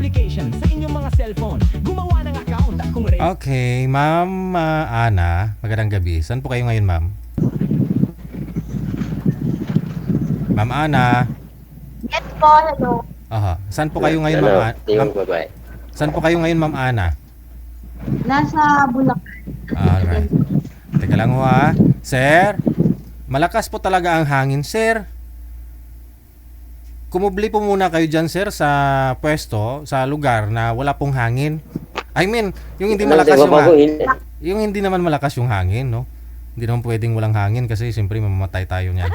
application sa inyong mga cellphone. Gumawa ng account at kung ready. Okay, Ma'am Ana, magandang gabi. Saan po kayo ngayon, Ma'am? Ma'am Ana. Yes po, hello. Aha. Saan po kayo ngayon, Ma'am Ana? Saan po kayo ngayon, Ma'am Ana? Nasa Bulacan. Alright. Teka lang ho ha. Sir, malakas po talaga ang hangin, sir. Kumubli po muna kayo dyan, sir, sa pwesto, sa lugar na wala pong hangin. I mean, yung hindi malakas yung hangin. Yung hindi naman malakas yung hangin, no? Hindi naman pwedeng walang hangin kasi siyempre mamamatay tayo niyan.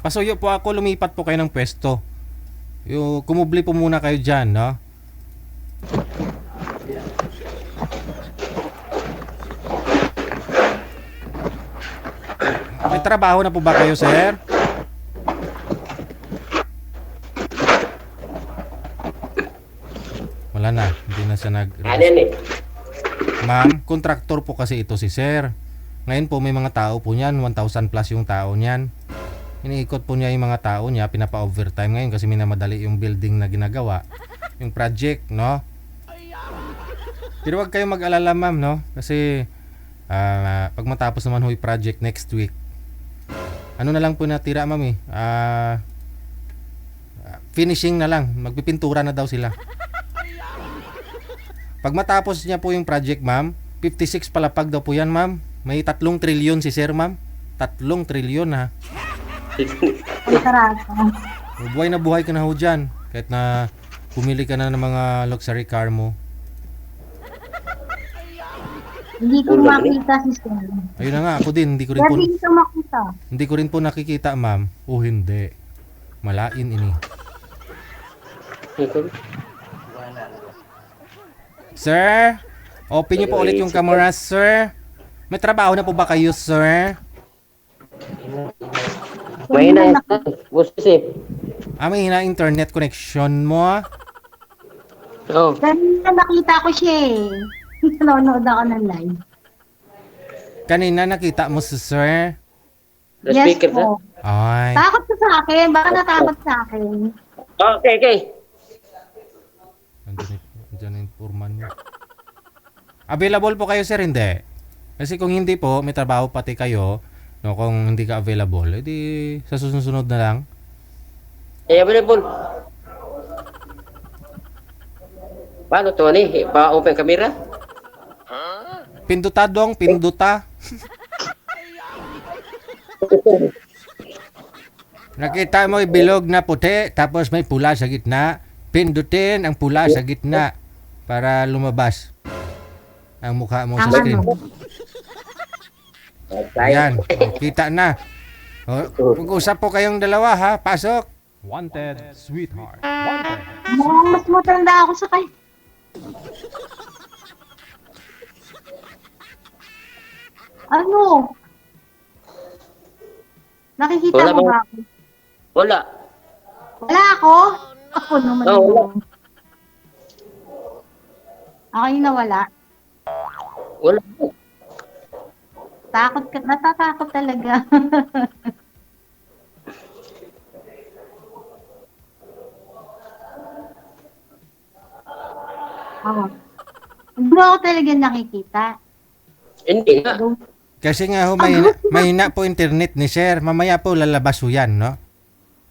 Pasuyo po ako, lumipat po kayo ng pwesto. Yung kumubli po muna kayo dyan, no? May trabaho na po ba kayo, sir? Wala na, hindi na siya Ma'am, kontraktor po kasi ito si sir. Ngayon po may mga tao po niyan, 1,000 plus yung tao niyan. Iniikot po niya yung mga tao niya, pinapa-overtime ngayon kasi minamadali yung building na ginagawa. Yung project, no? Pero wag kayong mag-alala, ma'am, no? Kasi pag matapos naman ho yung project next week, ano na lang po natira, ma'am eh. Finishing na lang. Magpipintura na daw sila. Pag matapos niya po yung project, ma'am, 56 palapag daw po yan, ma'am. May 3 trilyon si sir, ma'am. 3 trilyon, ha. Buhay na buhay ka na ho dyan. Kahit na pumili ka na ng mga luxury car mo. Hindi ko makita si Sir. Ayun na nga, ako din. Hindi ko rin po, Hindi ko makita. hindi ko rin po nakikita, ma'am. O hindi. Malain ini. Sir, open niyo po ulit yung camera, sir. May trabaho na po ba kayo, sir? May na busisi. May hina internet connection mo. Oh. Kanina nakita ko siya eh. Nanonood ako ng live. Kanina nakita mo si sir. The Yes speaker na. po. Ay. Takot ka sa akin. Baka natakot sa akin. Okay. Andiyan yung foreman mo. Available po kayo, sir, hindi? Kasi kung hindi po, may trabaho pati kayo. No, kung hindi ka available, edi sa susunod na lang. Available. Paano to ni? Pa-open camera? Pinduta dong, pinduta. Nakita mo yung bilog na puti, tapos may pula sa gitna. Pindutin ang pula sa gitna para lumabas ang mukha mo sa screen. Ayan, kita na. Mag-usap po kayong dalawa, ha? Pasok. Wanted, sweetheart. Wanted. Mukhang mas matanda ako sa kay. Ano? Nakikita Wala mo bang- ba ako? Wala. Wala ako? Ako naman. Oo, wala. Ako yung nawala. Wala. Takot ka. Natatakot talaga. Ako. Hindi mo ako talaga nakikita. Hindi nga. Kasi nga ho, mahina po internet ni sir. Mamaya po lalabas ho yan, no?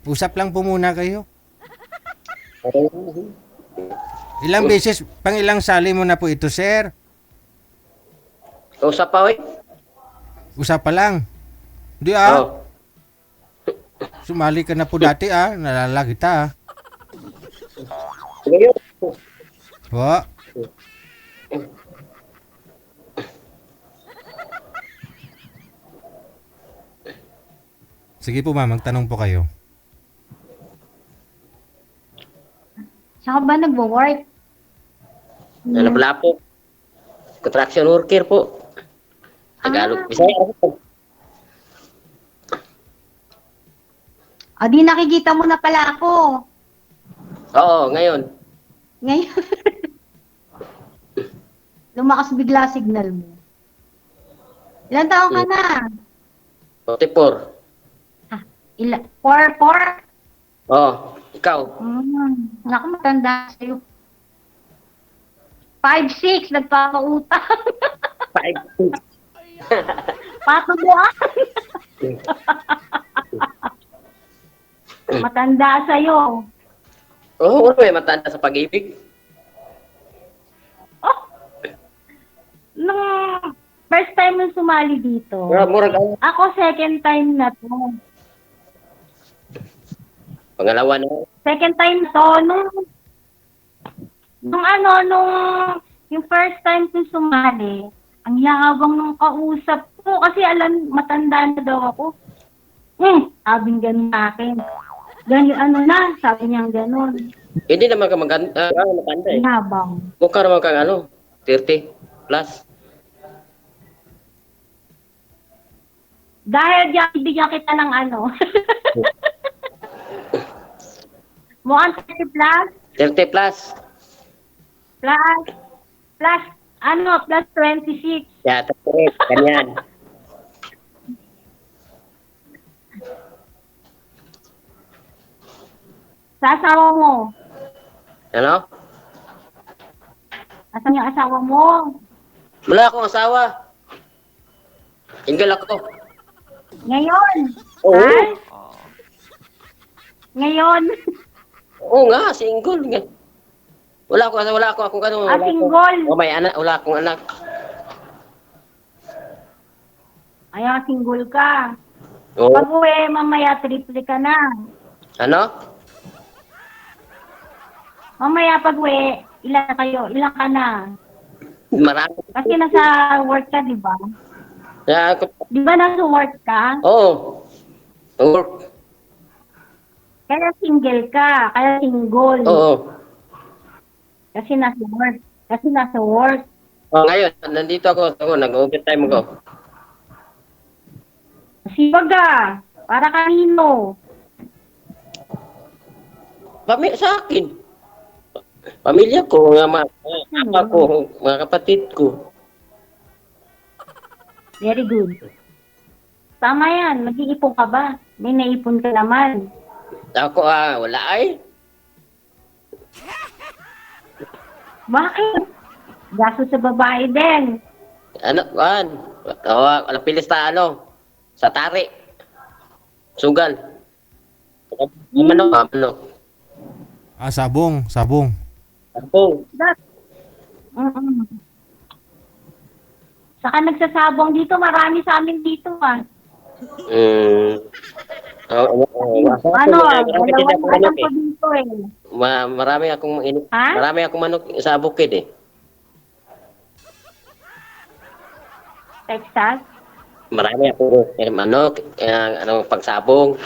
Usap lang po muna kayo. Ilang beses, pang ilang sali mo na po ito, sir? Kausap pa, oy. Usap pa lang. Di ah. Oh. Sumali ka na po dati ah. Nalala kita ah. Ngayon. Ho. Sige po ma'am, magtanong po kayo. Saan ka ba nagwo-work? Nalaplapo. Construction worker po. Tagalog. Bisaya po. Di nakikita mo na pala ako. Oo, ngayon. Ngayon. Lumakas bigla signal mo. Ilan taon ka na? 44. Four? Oo. Ikaw? Naku, matanda sa'yo. 5'6", nagpapautang. 5'6". Patubuan. Matanda sa'yo. Oo, may matanda sa pag-ibig. Oh, nung first time mo sumali dito, Murag ako. ako second time na to. Pangalawa na. Second time to, nung yung first time ko sumali, ang yabang nung kausap ko kasi alam, matanda na daw ako. Sabing ganun sa akin. Ganyan, sabi niya ganun. Hindi naman ka maganda eh. Yabang. Mukha naman kang 30 plus. Dahil diyan, ibigyan kita ng mukhang 30 plus, 30 plus. plus 26. Yeah, 38. Ganyan. Sa asawa mo. Ano? Asan yung asawa mo? Wala akong asawa. Single ako. Ngayon. Oo. Ha? Ngayon. Oo nga, single nga. Wala akong ano. Single. May anak, wala akong anak. Ayan, single ka. Oo. Pag uwi, mamaya triple ka na. Ano? Mamaya pag uwi, ilan kayo? Ilan ka na? Marami. Kasi nasa work ka, di ba? Yeah, Di ba nasa work ka? oo. Work. Kaya single ka. Kaya single. Oo. Kasi nasa work. Kasi nasa work. Oh, ngayon, nandito ako. Nag-overtime ako. Sipag ka. Para kanino? Sa akin. Pamilya ko, mga ko, mga kapatid ko. Very good. Tama yan. Mag-iipon ka ba? May naipon ka naman. Ako, wala ay. Bakit? Gaso sa babae din. Ano, wala pilis na sa tari. Sugal. Ano? Sabong. Ako. Mm-mm. Saka nagsasabong dito. Marami sa amin dito Dalawang alam ko dito Marami akong manok sa bukid eh. Texas? Marami akong manok, pagsabong.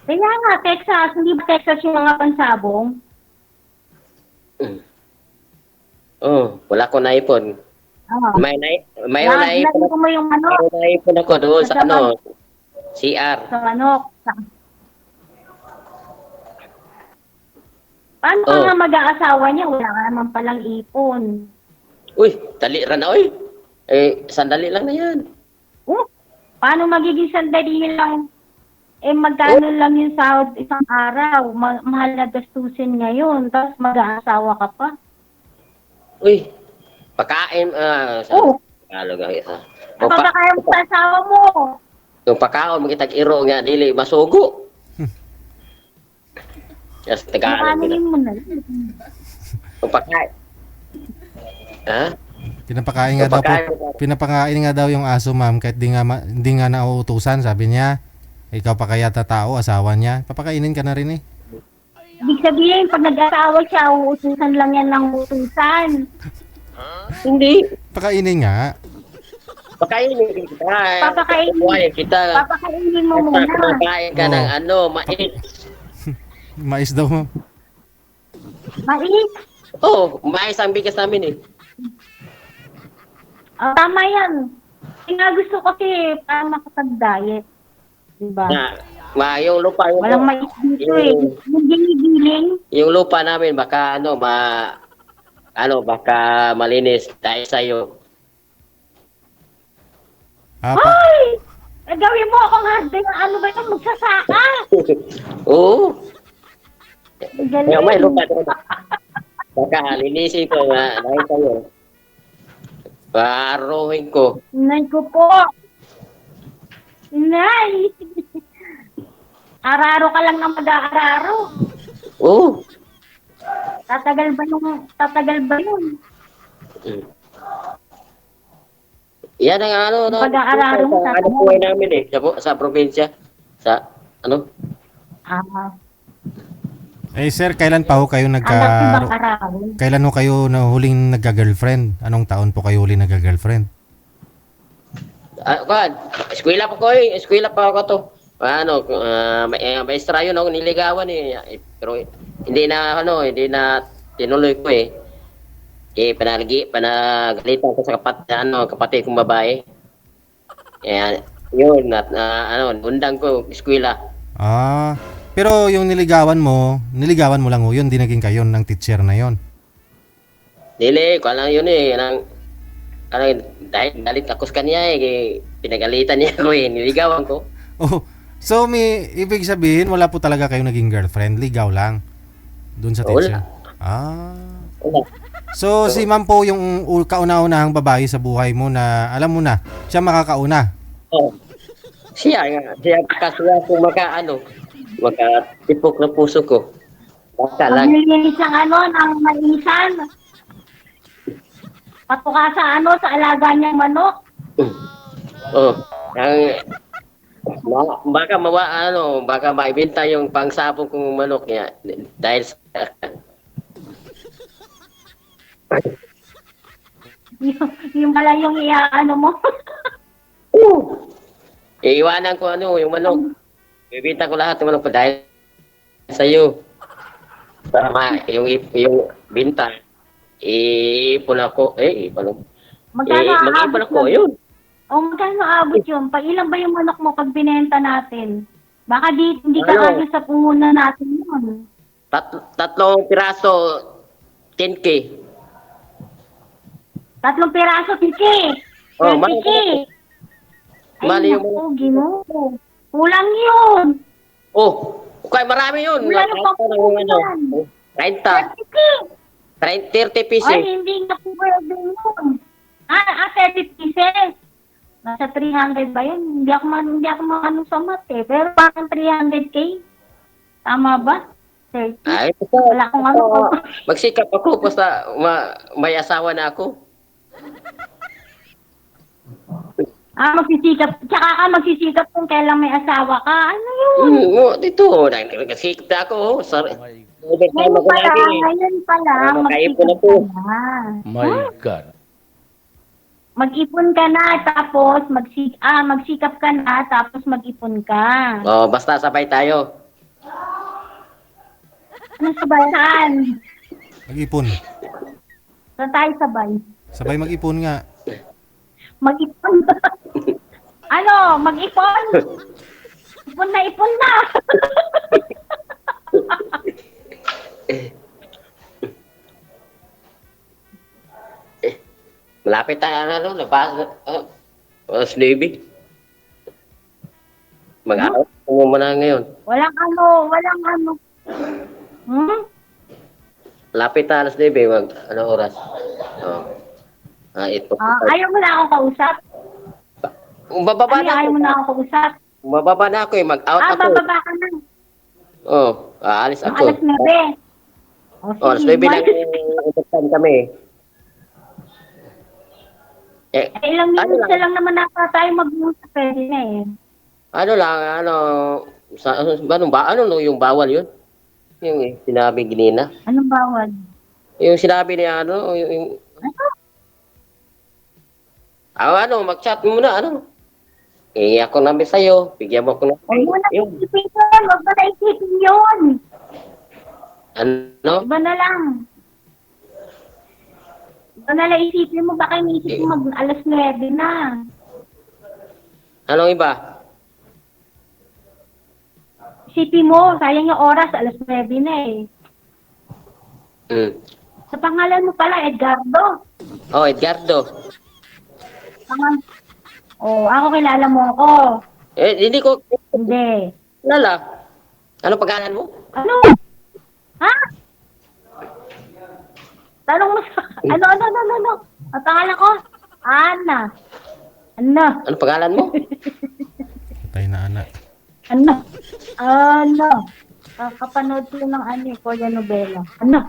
Kaya nga, Texas. Hindi ba Texas yung mga pansabong? Wala ko naipon. May naipon Lagyan mo yung manok May naipon ako doon sa CR. sa manok. Paano ka nga mag-aasawa niya? Wala ka naman palang ipon. Uy, dali ra na oy. Sandali lang na yan. Paano magiging sandali lang? Magkano lang yung sahod isang araw? Mahal na gastusin ngayon. Tapos mag-aasawa ka pa. Uy, pagkain, Tagalog ang isa. Ano ba kaya mo sa asawa mo? Yung pagkaon, magitag-iro nga, dili, masugo. Yes, Tagalog. Makanin mo na. Yung pagkain. Ha? Pinapakain nga daw yung aso, ma'am, kahit hindi nga nauutusan, sabi niya. Ikaw pa kaya tao, asawa niya. Papakainin ka na rin eh. Ibig sabihin, pag nag-asawa siya, uutusan lang yan ng utusan. Hindi. Pakainin nga. Pakainin kita. Papakainin. Kita. Papakainin mo muna. Pakain ka ng mais. Mais daw, ma'am. Mais? Mais ang bigas namin eh. Tama yan. Gusto ko kasi para makapag-diet. Diba? Yung lupa. Walang mais dito Yung ginigiling. Yung lupa namin baka baka malinis dahil sa'yo. Ay! Gawin mo akong husband. Ano ba ito? Magsasaka. Oo. May Galing. lupa doon. Baka linisin ko nga dahil kayo. Paruhin ko. Nay ko po. Nay. Araro ka lang na mag-aararo. Oo. Tatagal ba yun? Yan ang ano, Pag-aararo mo, sa ano po namin eh, sa probinsya. Sa, ano? Ah, Eh sir, kailan pa ho kayo anak ko bang araro? Kailan ho kayo na huling nagka-girlfriend? Anong taon po kayo huling nagka-girlfriend? Kuan, eskwela pa ko eh, eskwela pa ako to. Ano, maestra yun ako niligawan eh. Pero hindi na tinuloy ko eh. Panagalitan ko sa kapatid kong babae. Kaya, yun, undang ko, eskwela. Ah, pero yung niligawan mo lang ho, yun, di naging kayo ng teacher na yon. Dili, ko lang yun eh. Dahil galit ako sa kanya eh. Pinagalitan niya ako eh, niligawan ko. Oh, so may ibig sabihin wala po talaga kayo naging girlfriend, ligaw lang doon sa teacher. Ah. Wala. So si ma'am po yung kauna-unahang babae sa buhay mo na alam mo na, siya makakauna. Oh. Siya kasuya kung makatipok ng puso ko. Baka Ang lang. nilinis ng maisan. Patuka sa sa alaga niyang manok. Oh, baka maibenta yung pangsapong kong manok niya dahil sa yung pala yung mo. iiwanan ko yung manok. Bibenta ko lahat ng manok pa dahil sa iyo. Para yung binta, iipon ako. Magkano Mag-iipon aabot ako, yun? yun. O magkano abot yun? Pag ilan ba yung manok mo pag binenta natin? Baka hindi ka Ano? kagad sa puhunan natin yun. Tatlong piraso, 10K. 3 piraso, tiki. Oh, 30K. mali Ay, yung naku, Ginoo. Kulang yun. Oh, okay, marami yun. Wala na pang puhunan. 30. 30K. 30 pieces. Ay, hindi na po pwede yun. 30 pieces. Nasa 300 ba yun? Hindi ako sa mat eh. Pero parang 300K. Tama ba? 30. Ay, Wala akong magsikap ako basta may asawa na ako. Magsisikap. Tsaka ka magsisikap kung kailan may asawa ka. Ano yun? Dito, nagsikap na ako. Sorry. Ngayon pala, Makaipon na magsikap po. ka na. My God. Mag-ipon ka na, tapos magsikap ka na, tapos mag-ipon ka. Oh, basta sabay tayo. Ano sabay? Saan? Mag-ipon. Saan tayo sabay? Sabay mag-ipon nga. Mag-ipon. Ano? Mag-ipon? Ipon na, ipon na. Malapit tayo labas Navy. Mag-aaw mo na ngayon. Walang ano. Malapit tayo alas 9, oras? Ito. Ayaw mo na akong kausap? Bababa na Ayaw ako. mo na akong kausap? Bababa na ako eh. Mag-out ako. Bababa ka na. Aalis Ang ako. alas 9. Alas 9 lang yung kami. Ilang minutes na lang naman nasa tayo mag-uusap na eh. Yung bawal yun? Yung sinabi ginina. Anong bawal? Yung sinabi niya, mag-chat mo muna, ako namin sa'yo, bigyan mo ako ng... Huwag mo na isipin yun. Huwag mo na isipin yun. Ano? Iba na lang. Iba na lang isipin mo. Baka iniisip mo alas 9 na. Anong iba? Isipin mo, sayang yung oras, alas 9 na eh. Sa pangalan mo pala, Edgardo. Oh, Edgardo. Ako kilala mo ako. Hindi ko... Hindi. Lala. Ano pangalan mo? Ano? Tanong mo sa... Ano? Ang pangalan ko? Ana. Ano? Ano pangalan mo? Patay na anak. Ano? Kakapanood ko ng Korean novela. Ano?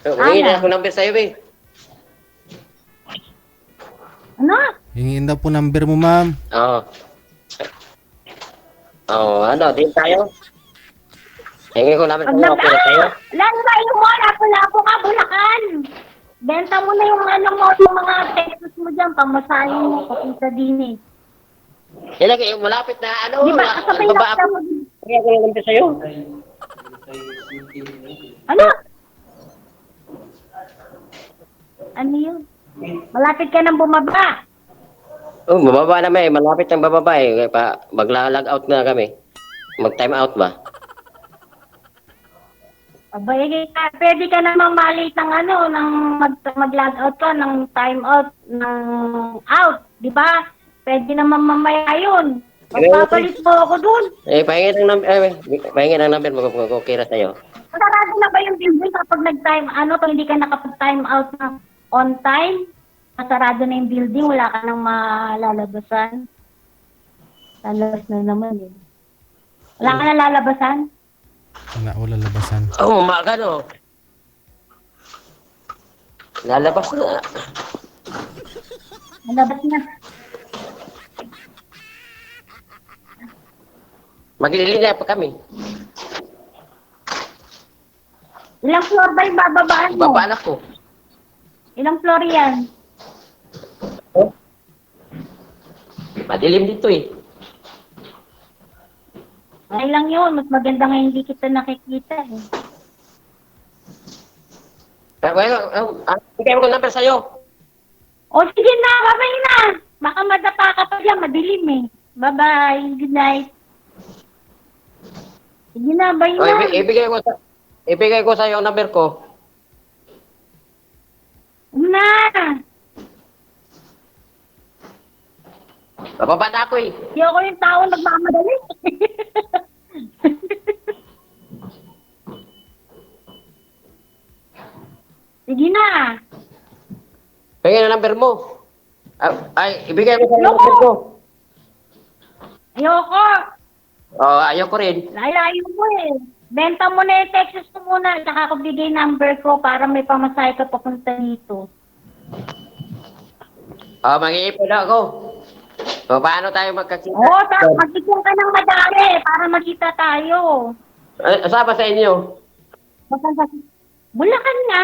Humingi na ako number sa'yo, eh. Ano? Hingin daw po number mo, ma'am. Oo. Ano, din tayo? Hingi ko number Pag sa'yo, okay na tayo? Lalo mo, lapo-lapo ka, Bulacan. Benta mo na yung yung mga textos mo dyan, pamasahin mo, papunta din eh. Yan lang, malapit na, ano, Di ba, kasabay baba lang ako. mo. Hingi ko ng number sa'yo. Ano? Ano yun? Malapit ka nang bumaba. Oh, bababa naman eh. Malapit ang bababa eh. Magla-log out na kami. Mag-time out ba? Abay, pwede ka namang malate ng mag-log out ka, ng time out, ng out, di ba? Pwede naman mamaya yun. Magpapalit mo ako dun. Pahingin ng number mo kung okay na sa'yo. Sarado na ba yung building kapag nag-time, kung hindi ka nakapag-time out na on time? Sarado na yung building, wala ka nang malalabasan. Lalabas na naman eh. Wala ka nang lalabasan? Wala labasan. Oh, umaga no. Lalabas na. Lalabas na. Maglilinya pa kami. Ilang floor ba yung bababaan mo? Baba anak ko. Ilang floor yan? Madilim dito eh. Ay lang yun, mas maganda nga hindi kita nakikita eh. Bigay mo ko number sa'yo. O sige na, bye-bye na. Baka madapa ka pa dyan, madilim eh. Bye-bye, good night. Sige na, bye Oh, na. ibigay ko sa'yo ang number ko. Na. Bababa na ako eh. Hindi ako yung tao nagmamadali. Sige na. Bigay na number mo. Ibigay mo sa'yo ang number ko. Ayoko. Oh, ayaw ko rin. Layo mo eh. Benta mo na yung Texas ko muna. Tsaka ako bigay number ko para may pamasahe ka papunta dito. Mag-iipon na ako. So, paano tayo magkakita? Oo, tapos magkikita ka ng madami para magkita tayo. Saan ba sa inyo? Bulacan nga.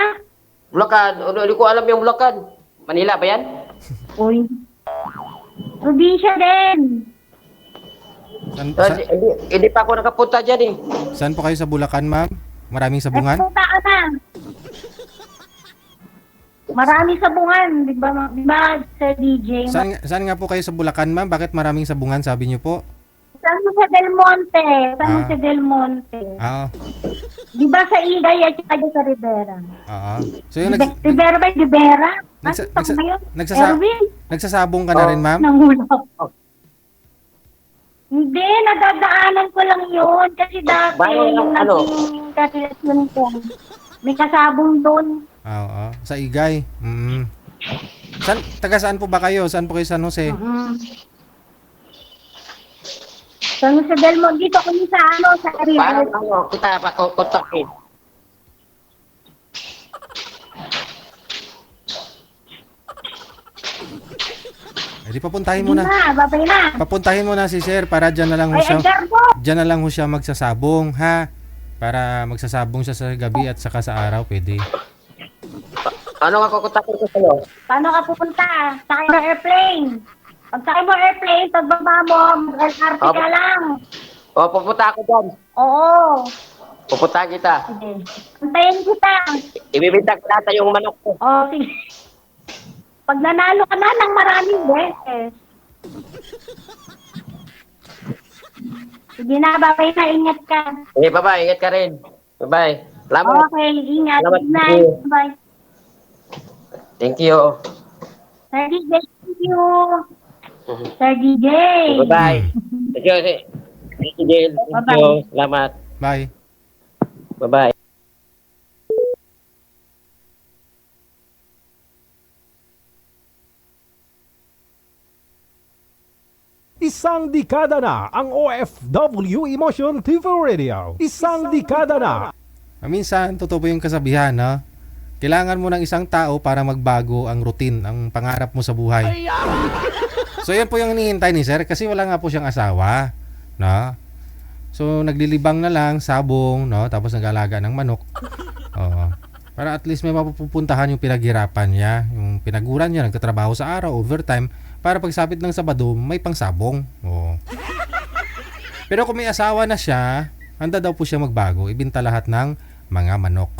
Bulacan. Hindi ko alam yung Bulacan. Manila ba yan? Uy. Probinsya din. Hindi pa ako nakapunta dyan eh. Saan po kayo sa Bulacan, ma'am? Maraming sabungan? Punta ka na. Marami sabungan, di ba, Sir DJ? Saan nga po kayo sa Bulacan, ma'am? Bakit maraming sabungan, sabi niyo po? San Jose del Monte. San Jose del Monte. Di ba sa Igay at saka sa Rivera? Oo. So yung Rivera ba? Rivera? nagsasabong ka na rin, ma'am? Nangulap. Hindi, nadadaanan ko lang yun. Kasi dati, yung naging kasilasyon ko, may kasabong doon. Oo. Sa Igay. Taga saan po ba kayo? Saan po kayo San Jose? San Jose del Monte. Dito kami sa sa Rivera. Paano kita kontakin? Di papuntahin mo na. Babay na. Papuntahin mo na si Sir para diyan na lang ho siya. Diyan na lang ho siya magsasabong, ha? Para magsasabong siya sa gabi at saka sa araw, pwede. Ano nga kukontakin ko sa'yo? Paano ka pupunta? Sakay mo airplane. Pag sakay mo airplane, pagbaba mo, mag-LRT ka lang. Pupunta ako dyan. Oo. Pupunta kita. Sige. Puntayin kita. Ibibintang ko natin yung manok ko. Sige. Pag nanalo ka na ng maraming beses. Sige na, babay na, ingat ka. Bye-bye, ingat ka rin. Bye-bye. Salamat. Okay, ingat. Salamat. Good night. Bye. Thank you. Sir DJ, thank you. Sir DJ. Bye-bye. Thank you. Thank you, Jill. Thank you. Salamat. Bye. Bye-bye. Isang dekada na ang OFW Emotion TV Radio. Isang dekada na. Minsan, totoo po yung kasabihan, no? Kailangan mo ng isang tao para magbago ang routine, ang pangarap mo sa buhay. So, yan po yung hinihintay ni Sir kasi wala nga po siyang asawa, no? So, naglilibang na lang, sabong, no? Tapos nag-alaga ng manok. Oo. Para at least may mapupuntahan yung pinaghirapan niya, yung pinaguran niya, nagtatrabaho sa araw, overtime, para pagsapit ng Sabado, may pangsabong. Oo. Pero kung may asawa na siya, handa daw po siya magbago, ibinta lahat ng mga manok.